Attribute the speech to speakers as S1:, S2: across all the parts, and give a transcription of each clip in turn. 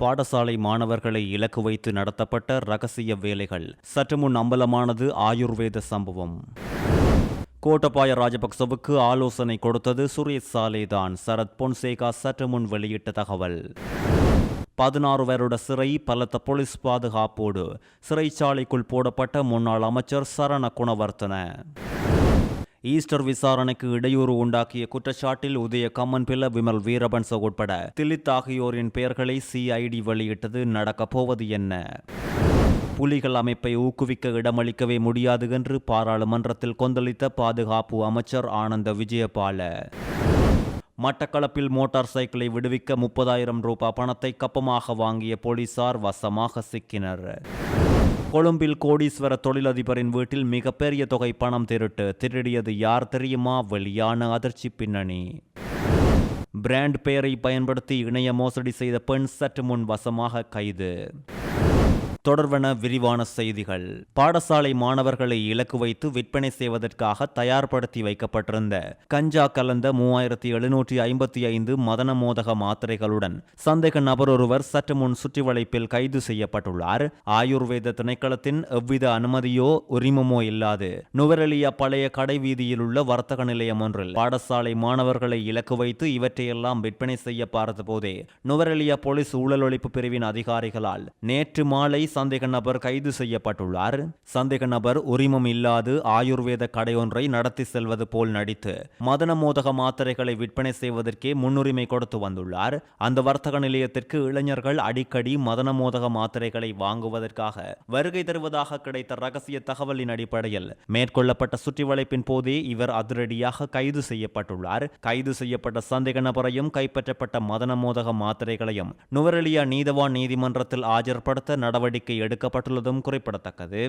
S1: பாடசாலை மாணவர்களை இலக்கு வைத்து நடத்தப்பட்ட ரகசிய வேலைகள். சற்று முன் அம்பலமானது ஆயுர்வேத சம்பவம். கோட்டபாய ராஜபக்சவுக்கு ஆலோசனை கொடுத்தது சுரேஷ் சாலேதான். சரத் பொன்சேகா சற்று முன் வெளியிட்ட தகவல். 16 வருட சிறை, பலத்த போலீஸ் பாதுகாப்போடு சிறைச்சாலைக்குள் போடப்பட்ட முன்னாள் அமைச்சர் சரண குணவர்த்தன. ஈஸ்டர் விசாரணைக்கு இடையூறு உண்டாக்கிய குற்றச்சாட்டில் உதய கம்மன்பில, விமல் வீரபன்ச உட்பட திலித் ஆகியோரின் பெயர்களை சிஐடி வெளியிட்டது. நடக்கப் போவது என்ன? புலிகள் அமைப்பை ஊக்குவிக்க இடமளிக்கவே முடியாது என்று பாராளுமன்றத்தில் கொந்தளித்த பாதுகாப்பு அமைச்சர் ஆனந்த விஜயபால. மட்டக்களப்பில் மோட்டார் சைக்கிளை விடுவிக்க 30,000 ரூபாய் பணத்தை கப்பமாக வாங்கிய போலீசார் வசமாக சிக்கினர். கொழும்பில் கோடீஸ்வர தொழிலதிபரின் வீட்டில் மிகப்பெரிய தொகை பணம் திருடியது யார் தெரியுமா? வெளியான அதிர்ச்சி பின்னணி. பிராண்ட் பெயரை பயன்படுத்தி இணைய மோசடி செய்த பெண் சற்று முன் வசமாக கைது. தொடர்வன விரிவான செய்திகள். பாடசாலை மாணவர்களை இலக்கு வைத்து விற்பனை செய்வதற்காக தயார்படுத்தி வைக்கப்பட்டிருந்த கஞ்சா கலந்த 3755 மதன மோதக மாத்திரைகளுடன் சந்தேக நபர் ஒருவர் சற்று முன் சுற்றிவளைப்பில் கைது செய்யப்பட்டுள்ளார். ஆயுர்வேத திணைக்களத்தின் எவ்வித அனுமதியோ உரிமமோ இல்லாது நுவரெலியா பழைய கடை வீதியில் உள்ள வர்த்தக நிலையம் ஒன்றில் பாடசாலை மாணவர்களை இலக்கு வைத்து இவற்றையெல்லாம் விற்பனை செய்ய பார்த்தபோதே நுவரெலியா போலீஸ் ஊழல் ஒழிப்பு பிரிவின் அதிகாரிகளால் நேற்று மாலை சந்தேக நபர் கைது செய்யப்பட்டுள்ளார். சந்தேக நபர் உரிமம் இல்லாது ஆயுர்வேத கடை ஒன்றை நடத்தி செல்வது போல் நடித்து மதன மோதக மாத்திரைகளை விற்பனை செய்வதற்கே முன்னுரிமை கொடுத்து வந்துள்ளார். அந்த வர்த்தக நிலையத்திற்கு இளைஞர்கள் அடிக்கடி மதன மோதக மாத்திரைகளை வாங்குவதற்காக வருகை தருவதாக கிடைத்த ரகசிய தகவலின் அடிப்படையில் மேற்கொள்ளப்பட்ட சுற்றிவளைப்பின் போதே இவர் அதிரடியாக கைது செய்யப்பட்டுள்ளார். கைது செய்யப்பட்ட சந்தேக நபரையும் கைப்பற்றப்பட்ட மதன மோதக மாத்திரைகளையும் நுவரெலியா நீதவான் நீதிமன்றத்தில் ஆஜர்படுத்த நடவடிக்கை எடுக்கப்பட்டுள்ளதும் குறிப்பிடத்தக்கது.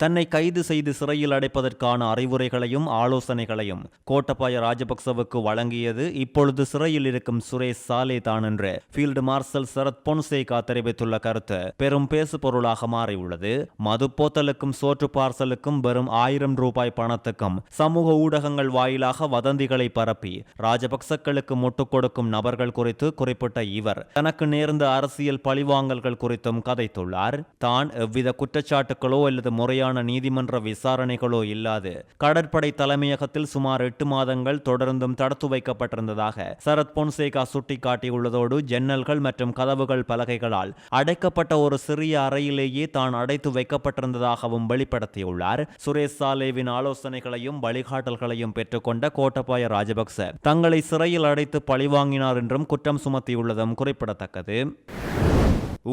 S1: தன்னை கைது செய்து சிறையில் அடைப்பதற்கான அறிவுரைகளையும் ஆலோசனைகளையும் கோட்டபாய ராஜபக்சவுக்கு வழங்கியது இப்பொழுது சிறையில் இருக்கும் சுரேஷ் சாலே தான் என்று ஃபீல்டு மார்ஷல் சரத் பொன்சேகா தெரிவித்துள்ள கருத்து பெரும் பேசு பொருளாக மாறியுள்ளது. மது போத்தலுக்கும் சோற்று பார்சலுக்கும் வெறும் 1000 ரூபாய் பணத்துக்கும் சமூக ஊடகங்கள் வாயிலாக வதந்திகளை பரப்பி ராஜபக்சக்களுக்கு முட்டுக் கொடுக்கும் நபர்கள் குறித்து குறிப்பிட்ட இவர் தனக்கு நேர்ந்த அரசியல் பழிவாங்கல்கள் குறித்தும் கதைத்துள்ளார். தான் எவ்வித குற்றச்சாட்டுகளோ அல்லது முறையான நீதிமன்ற விசாரணைகளோ இல்லாது கடற்படை தலைமையகத்தில் சுமார் 8 மாதங்கள் தொடர்ந்தும் தடுத்து வைக்கப்பட்டிருந்ததாக சரத் பொன்சேகா சுட்டிக்காட்டியுள்ளதோடு ஜன்னல்கள் மற்றும் கதவுகள் பலகைகளால் அடைக்கப்பட்ட ஒரு சிறிய அறையிலேயே தான் அடைத்து வைக்கப்பட்டிருந்ததாகவும் வெளிப்படுத்தியுள்ளார். சுரேஷ் சாலேவின் ஆலோசனைகளையும் வழிகாட்டல்களையும் பெற்றுக்கொண்ட கோட்டபாய ராஜபக்ச தங்களை சிறையில் அடைத்து பழிவாங்கினார் என்றும் குற்றம் சுமத்தியுள்ளதும் குறிப்பிடத்தக்கது.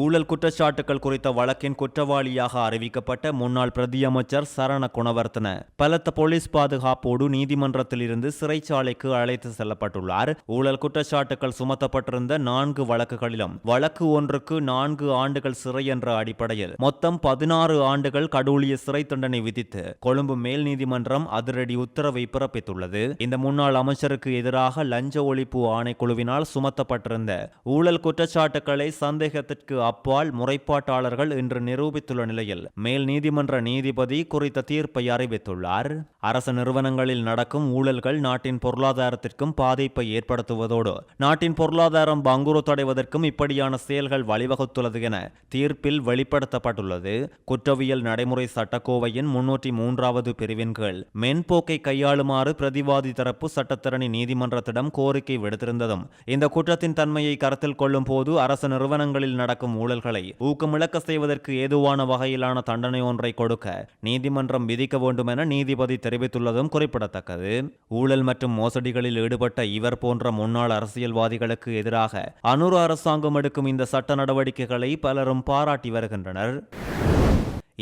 S1: ஊழல் குற்றச்சாட்டுகள் குறித்த வழக்கின் குற்றவாளியாக அறிவிக்கப்பட்ட முன்னாள் பிரதியமைச்சர் சரண குணவர்த்தன பலத்த போலீஸ் பாதுகாப்போடு நீதிமன்றத்தில் இருந்து சிறைச்சாலைக்கு அழைத்து செல்லப்பட்டுள்ளார். ஊழல் குற்றச்சாட்டுகள் சுமத்தப்பட்டிருந்த 4 வழக்குகளிலும் வழக்கு ஒன்றுக்கு 4 ஆண்டுகள் சிறை என்ற அடிப்படையில் மொத்தம் 16 ஆண்டுகள் கடூழிய சிறை தண்டனை விதித்து கொழும்பு மேல் நீதிமன்றம் அதிரடி உத்தரவை பிறப்பித்துள்ளது. இந்த முன்னாள் அமைச்சருக்கு எதிராக லஞ்ச ஒழிப்பு ஆணைக்குழுவினால் சுமத்தப்பட்டிருந்த ஊழல் குற்றச்சாட்டுகளை சந்தேகத்திற்கு அப்பால் முறைப்பாட்டாளர்கள் இன்று நிரூபித்துள்ள நிலையில் மேல் நீதிமன்ற நீதிபதி குறித்த தீர்ப்பை அறிவித்துள்ளார். அரசு நிறுவனங்களில் நடக்கும் ஊழல்கள் நாட்டின் பொருளாதாரத்திற்கும் பாதிப்பை ஏற்படுத்துவதோடு நாட்டின் பொருளாதாரம் பங்குறுத்தடைவதற்கும் இப்படியான செயல்கள் வழிவகுத்துள்ளது என தீர்ப்பில் வெளிப்படுத்தப்பட்டுள்ளது. குற்றவியல் நடைமுறை சட்டக்கோவையின் 303வது பிரிவின் கீழ் மென்போக்கை கையாளுமாறு பிரதிவாதி தரப்பு சட்டத்தரணி நீதிமன்றத்திடம் கோரிக்கை விடுத்திருந்ததும் இந்த குற்றத்தின் தன்மையை கருத்தில் கொள்ளும் போது அரசு நிறுவனங்களில் நடக்கும் ஊழல்களை ஊக்கமிழக்க செய்வதற்கு ஏதுவான வகையிலான தண்டனை ஒன்றை கொடுக்க நீதிமன்றம் விதிக்க வேண்டும் என நீதிபதி தெரிவித்துள்ளதும் குறிப்பிடத்தக்கது. ஊழல் மற்றும் மோசடிகளில் ஈடுபட்ட இவர் போன்ற முன்னாள் அரசியல்வாதிகளுக்கு எதிராக அனுர அரசாங்கம் எடுக்கும் இந்த சட்ட நடவடிக்கைகளை பலரும் பாராட்டி வருகின்றனர்.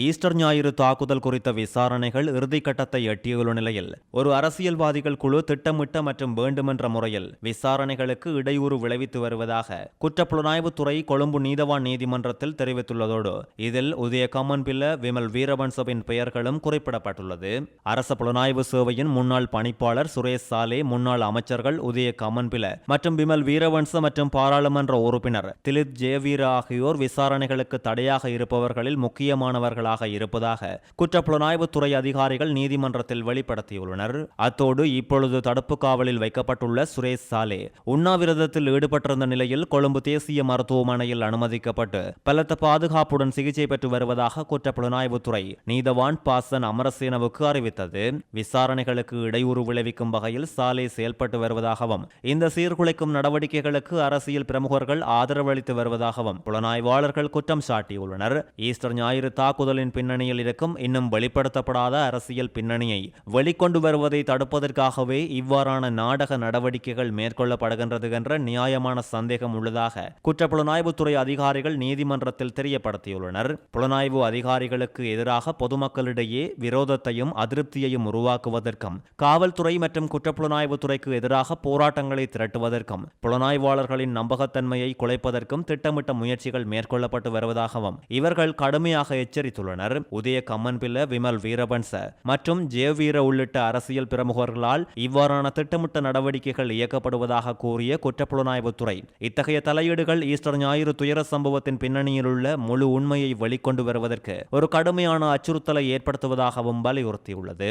S1: ஈஸ்டர் ஞாயிறு தாக்குதல் குறித்த விசாரணைகள் இறுதிக்கட்டத்தை எட்டியுள்ள நிலையில் ஒரு அரசியல்வாதிகள் குழு திட்டமிட்ட மற்றும் வேண்டுமென்ற முறையில் விசாரணைகளுக்கு இடையூறு விளைவித்து வருவதாக குற்றப்புலனாய்வுத்துறை கொழும்பு நீதவான் நீதிமன்றத்தில் தெரிவித்துள்ளதோடு இதில் உதய கம்மன்பில, விமல் வீரபன்சவின் பெயர்களும் குறிப்பிடப்பட்டுள்ளது. அரச புலனாய்வு சேவையின் முன்னாள் பணிப்பாளர் சுரேஷ் சாலே, முன்னாள் அமைச்சர்கள் உதய கம்மன்பில மற்றும் விமல் வீரவன்ச மற்றும் பாராளுமன்ற உறுப்பினர் திலித் ஜெயவீர ஆகியோர் விசாரணைகளுக்கு தடையாக இருப்பவர்களில் முக்கியமானவர்கள் குற்றவாளிகளாக இருப்பதாக குற்றப்புலனாய்வுத்துறை அதிகாரிகள் நீதிமன்றத்தில் வெளிப்படுத்தியுள்ளனர். அத்தோடு இப்பொழுது தடுப்பு காவலில் வைக்கப்பட்டுள்ள சுரேஷ் சாலே உண்ணாவிரதத்தில் ஈடுபட்டிருந்த நிலையில் கொழும்பு தேசிய மருத்துவமனையில் அனுமதிக்கப்பட்டு பலத்த பாதுகாப்புடன் சிகிச்சை பெற்று வருவதாக குற்றப்புலனாய்வுத்துறை நீதவான் பாசன் அமரசேனவுக்கு அறிவித்தது. விசாரணைகளுக்கு இடையூறு விளைவிக்கும் வகையில் சாலே செயல்பட்டு வருவதாகவும் இந்த சீர்குலைக்கும் நடவடிக்கைகளுக்கு அரசியல் பிரமுகர்கள் ஆதரவு அளித்து வருவதாகவும் புலனாய்வாளர்கள் குற்றம் சாட்டியுள்ளனர். ஈஸ்டர் ஞாயிறு தாக்குதலின் பின்னணியில் இருக்கும் இன்னும் வெளிப்படுத்தப்படாத அரசியல் பின்னணியை வெளிக்கொண்டு வருவதை தடுப்பதற்காகவே இவ்வாறான நாடக நடவடிக்கைகள் மேற்கொள்ளப்படுகின்றது என்ற நியாயமான சந்தேகம் உள்ளதாக குற்றப்புலனாய்வுத்துறை அதிகாரிகள் நீதிமன்றத்தில் தெரியப்படுத்தியுள்ளனர். புலனாய்வு அதிகாரிகளுக்கு எதிராக பொதுமக்களிடையே விரோதத்தையும் அதிருப்தியையும் உருவாக்குவதற்கும் காவல்துறை மற்றும் குற்றப்புலனாய்வுத்துறைக்கு எதிராக போராட்டங்களை திரட்டுவதற்கும் புலனாய்வாளர்களின் நம்பகத்தன்மையை குலைப்பதற்கும் திட்டமிட்ட முயற்சிகள் மேற்கொள்ளப்பட்டு வருவதாகவும் இவர்கள் கடுமையாக எச்சரித்துள்ளனர். உதய கம்மன்பில்ல, விமல் வீரபன்ச மற்றும் ஜெயவீர உள்ளிட்ட அரசியல் பிரமுகர்களால் இவ்வாறான திட்டமிட்ட நடவடிக்கைகள் இயக்கப்படுவதாக கூறிய குற்றப்புலனாய்வுத்துறை இத்தகைய தலையீடுகள் ஈஸ்டர் ஞாயிறு துயர சம்பவத்தின் பின்னணியில் உள்ள முழு உண்மையை வெளிக்கொண்டு வருவதற்கு ஒரு கடுமையான அச்சுறுத்தலை ஏற்படுத்துவதாகவும் வலியுறுத்தியுள்ளது.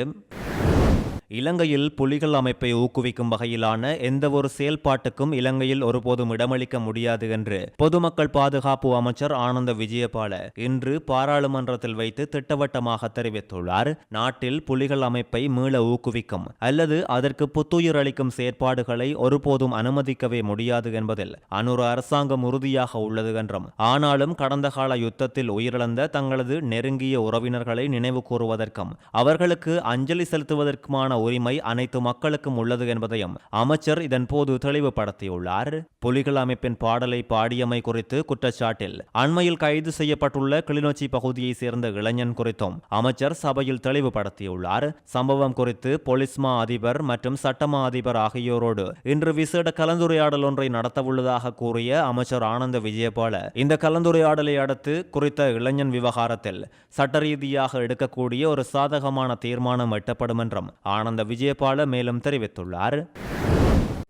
S1: இலங்கையில் புலிகள் அமைப்பை ஊக்குவிக்கும் வகையிலான எந்தவொரு செயல்பாட்டுக்கும் இலங்கையில் ஒருபோதும் இடமளிக்க முடியாது என்று பொதுமக்கள் பாதுகாப்பு அமைச்சர் ஆனந்த விஜயபால இன்று பாராளுமன்றத்தில் வைத்து திட்டவட்டமாக தெரிவித்துள்ளார். நாட்டில் புலிகள் அமைப்பை மீள ஊக்குவிக்கும் அல்லது அதற்கு புத்துயிர் அளிக்கும் செயற்பாடுகளை ஒருபோதும் அனுமதிக்கவே முடியாது என்பதில் அனுர அரசாங்கம் உறுதியாக உள்ளது என்றும், ஆனாலும் கடந்த கால யுத்தத்தில் உயிரிழந்த தங்களது நெருங்கிய உறவினர்களை நினைவு கூறுவதற்கும் அவர்களுக்கு அஞ்சலி செலுத்துவதற்குமான உரிமை அனைத்து மக்களுக்கும் உள்ளது என்பதையும் அமைச்சர் இதன்போது தெளிவுபடுத்தியுள்ளார். புலிகள் அமைப்பின் பாடலை பாடியமை குறித்து குற்றச்சாட்டில் அண்மையில் கைது செய்யப்பட்டுள்ள கிளிநொச்சி பகுதியை சேர்ந்த இளைஞன் குறித்தும் அமைச்சர் சபையில் தெளிவுபடுத்தியுள்ளார். சம்பவம் குறித்து போலீஸ் மா அதிபர் மற்றும் சட்டமா அதிபர் ஆகியோரோடு இன்று விசேட கலந்துரையாடல் ஒன்றை நடத்தவுள்ளதாக கூறிய அமைச்சர் ஆனந்த விஜயபால இந்த கலந்துரையாடலை அடுத்து குறித்த இளைஞன் விவகாரத்தில் சட்டரீதியாக எடுக்கக்கூடிய ஒரு சாதகமான தீர்மானம் எட்டப்படும் என்றும் ஆனந்த விஜயபால மேலும் தெரிவித்துள்ளார்.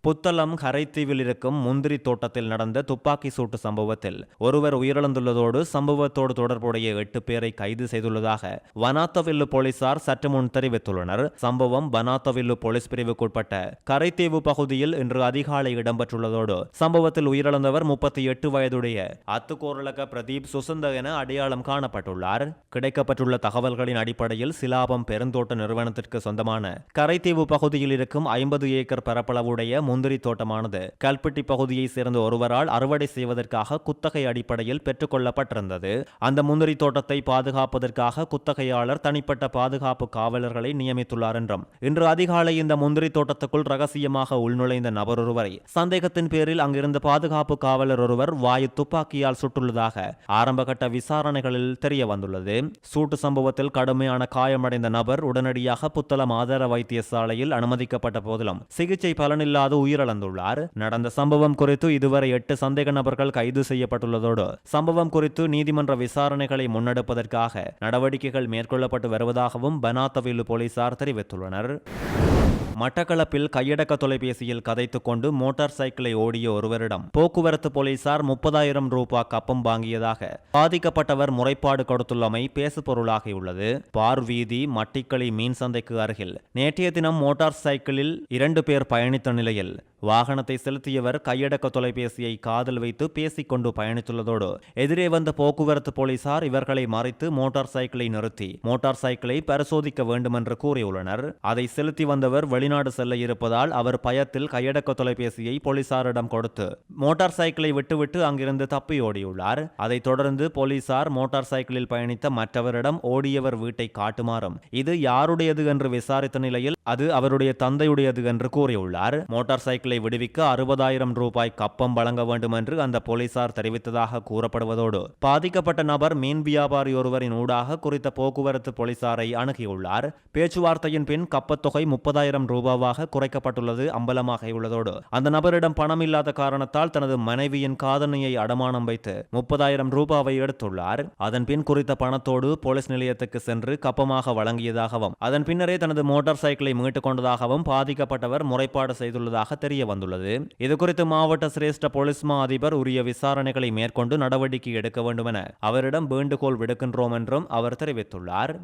S1: புத்தளம் கரைத்தீவில் இருக்கும் முந்திரி தோட்டத்தில் நடந்த துப்பாக்கி சூட்டு சம்பவத்தில் ஒருவர் உயிரிழந்துள்ளதோடு சம்பவத்தோடு தொடர்புடைய 8 பேரை கைது செய்துள்ளதாக வனாத்தவில்லு போலீசார் சற்று முன் தெரிவித்துள்ளனர். சம்பவம் வனாத்தவில்லு போலீஸ் பிரிவுக்குட்பட்ட கரைத்தீவு பகுதியில் இன்று அதிகாலை இடம்பெற்றுள்ளதோடு சம்பவத்தில் உயிரிழந்தவர் 38 வயதுடைய அத்துக்கோரலக பிரதீப் சுசந்த என அடையாளம் காணப்பட்டுள்ளார். கிடைக்கப்பட்டுள்ள தகவல்களின் அடிப்படையில் சிலாபம் பெருந்தோட்ட நிறுவனத்திற்கு சொந்தமான கரைத்தீவு பகுதியில் இருக்கும் 50 ஏக்கர் பரப்பளவுடைய முந்திரி தோட்டமானது கல்பட்டி பகுதியை சேர்ந்த ஒருவரால் அறுவடை செய்வதற்காக குத்தகை அடிப்படையில் பெற்றுக் கொள்ளப்பட்டிருந்தது. அந்த முந்திரி தோட்டத்தை பாதுகாப்பதற்காக குத்தகையாளர் தனிப்பட்ட பாதுகாப்பு காவலர்களை நியமித்துள்ளார் என்றும், இன்று அதிகாலை இந்த முந்திரி தோட்டத்துக்குள் ரகசியமாக உள்நுழைந்த நபர் ஒருவரை சந்தேகத்தின் பேரில் அங்கிருந்த பாதுகாப்பு காவலர் ஒருவர் வாயு துப்பாக்கியால் சுட்டுள்ளதாக ஆரம்பகட்ட விசாரணைகளில் தெரிய வந்துள்ளது. சூட்டு சம்பவத்தில் கடுமையான காயமடைந்த நபர் உடனடியாக புத்தளம் ஆதார வைத்தியசாலையில் அனுமதிக்கப்பட்ட போதிலும் சிகிச்சை பலனில்லாது உயிரிழந்துள்ளார். நடந்த சம்பவம் குறித்து இதுவரை 8 சந்தேக நபர்கள் கைது செய்யப்பட்டுள்ளதோடு சம்பவம் குறித்து நீதிமன்ற விசாரணைகளை முன்னெடுப்பதற்காக நடவடிக்கைகள் மேற்கொள்ளப்பட்டு வருவதாகவும் பனாத்தவில்லு போலீசார் தெரிவித்துள்ளனர். மட்டக்களப்பில் கையடக்க தொலைபேசியில் கதைத்துக் கொண்டு மோட்டார் சைக்கிளை ஓடிய ஒருவரிடம் போக்குவரத்து போலீசார் 30,000 ரூபாய் கப்பம் வாங்கியதாக பாதிக்கப்பட்டவர் முறைப்பாடு கொடுத்துள்ளமை பேசுபொருளாகியுள்ளது. பார்வீதி மட்டிக்களி மீன் சந்தைக்கு அருகில் நேற்றைய தினம் மோட்டார் சைக்கிளில் 2 பேர் பயணித்த நிலையில் வாகனத்தை செலுத்தியவர் கையடக்க தொலைபேசியை காதில் வைத்து பேசிக்கொண்டு பயணித்துள்ளதோடு எதிரே வந்த போக்குவரத்து போலீசார் இவர்களை மறைத்து மோட்டார் சைக்கிளை நிறுத்தி மோட்டார் சைக்கிளை பரிசோதிக்க வேண்டும் என்று கூறியுள்ளனர். அதை செலுத்தி வந்தவர் வெளிநாடு செல்ல இருப்பதால் அவர் பயத்தில் கையடக்க தொலைபேசியை போலீசாரிடம் கொடுத்து மோட்டார் சைக்கிளை விட்டுவிட்டு அங்கிருந்து தப்பி ஓடியுள்ளார். அதைத் தொடர்ந்து போலீசார் மோட்டார் சைக்கிளில் பயணித்த மற்றவரிடம் ஓடியவர் வீட்டை காட்டுமாறும் இது யாருடையது என்று விசாரித்த நிலையில் அது அவருடைய தந்தையுடையது என்று கூறியுள்ளார். மோட்டார் சைக்கிளை விடுவிக்க 60,000 ரூபாய் கப்பம் வழங்க வேண்டும் என்று அந்த போலீசார் தெரிவித்ததாக கூறப்படுவதோடு பாதிக்கப்பட்ட நபர் மீன் வியாபாரி ஒருவரின் ஊடாக குறித்த போக்குவரத்து போலீசாரை அணுகியுள்ளார். பேச்சுவார்த்தையின் பின் கப்பத்தொகை 30,000 ரூபாவாக குறைக்கப்பட்டுள்ளது அம்பலமாகியுள்ளதோடு அந்த நபரிடம் பணம் இல்லாத காரணத்தால் தனது மனைவியின் காதணியை அடமானம் வைத்து 30,000 ரூபாவை எடுத்துள்ளார். அதன் பின் குறித்த பணத்தோடு போலீஸ் நிலையத்துக்கு சென்று கப்பமாக வழங்கியதாகவும் அதன் பின்னரே தனது மோட்டார் சைக்கிளை மீட்டுக் கொண்டதாகவும் பாதிக்கப்பட்டவர் முறைப்பாடு செய்துள்ளதாக தெரிய வந்துள்ளது. இதுகுறித்து மாவட்ட சிரேஷ்ட போலீஸ் மா அதிபர் உரிய விசாரணைகளை மேற்கொண்டு நடவடிக்கை எடுக்க வேண்டும் என அவரிடம் வேண்டுகோள் விடுக்கின்றோம் என்றும் அவர் தெரிவித்துள்ளார்.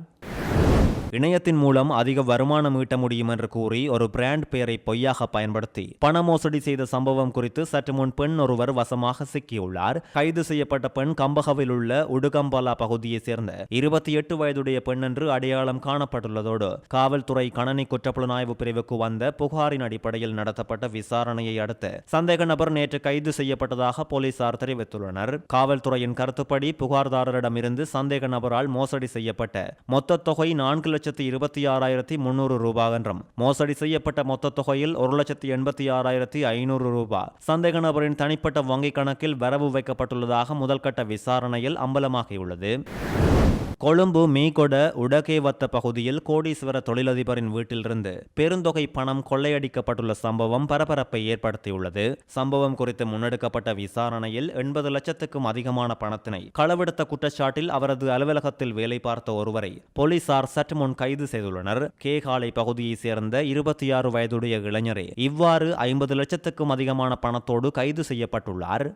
S1: இணையத்தின் மூலம் அதிக வருமானம் ஈட்ட முடியும் என்று கூறி ஒரு பிராண்ட் பெயரை பொய்யாக பயன்படுத்தி பண மோசடி செய்த சம்பவம் குறித்து சற்று முன் பெண் ஒருவர் வசமாக சிக்கியுள்ளார். கைது செய்யப்பட்ட பெண் கம்பகவில் உள்ள உடுகம்பாலா பகுதியைச் சேர்ந்த 28 வயதுடைய பெண் என்று அடையாளம் காணப்பட்டுள்ளதோடு காவல்துறை கணனி குற்றப்புலனாய்வு பிரிவுக்கு வந்த புகாரின் அடிப்படையில் நடத்தப்பட்ட விசாரணையை அடுத்து சந்தேக நபர் நேற்று கைது செய்யப்பட்டதாக போலீசார் தெரிவித்துள்ளனர். காவல்துறையின் கருத்துப்படி புகார்தாரரிடமிருந்து சந்தேக நபரால் மோசடி செய்யப்பட்ட மொத்த தொகை 4,26,300 ரூபாய் என்றும் மோசடி செய்யப்பட்ட மொத்த தொகையில் 1,86,500 ரூபாய் சந்தேக நபரின் தனிப்பட்ட வங்கிக் கணக்கில் வரவு வைக்கப்பட்டுள்ளதாக முதல்கட்ட விசாரணையில் அம்பலமாகியுள்ளது. கொழும்பு மீகொட உடகேவத்த பகுதியில் கோடீஸ்வர தொழிலதிபரின் வீட்டிலிருந்து பெருந்தொகை பணம் கொள்ளையடிக்கப்பட்டுள்ள சம்பவம் பரபரப்பை ஏற்படுத்தியுள்ளது. சம்பவம் குறித்து முன்னெடுக்கப்பட்ட விசாரணையில் 80 லட்சத்துக்கும் அதிகமான பணத்தினை களவெடுத்த குற்றச்சாட்டில் அவரது அலுவலகத்தில் வேலை பார்த்த ஒருவரை போலீசார் சற்று முன் கைது செய்துள்ளனர். கேகாலை பகுதியைச் சேர்ந்த 26 வயதுடைய இளைஞரே இவ்வாறு 50 லட்சத்துக்கும் அதிகமான பணத்தோடு கைது செய்யப்பட்டுள்ளார்.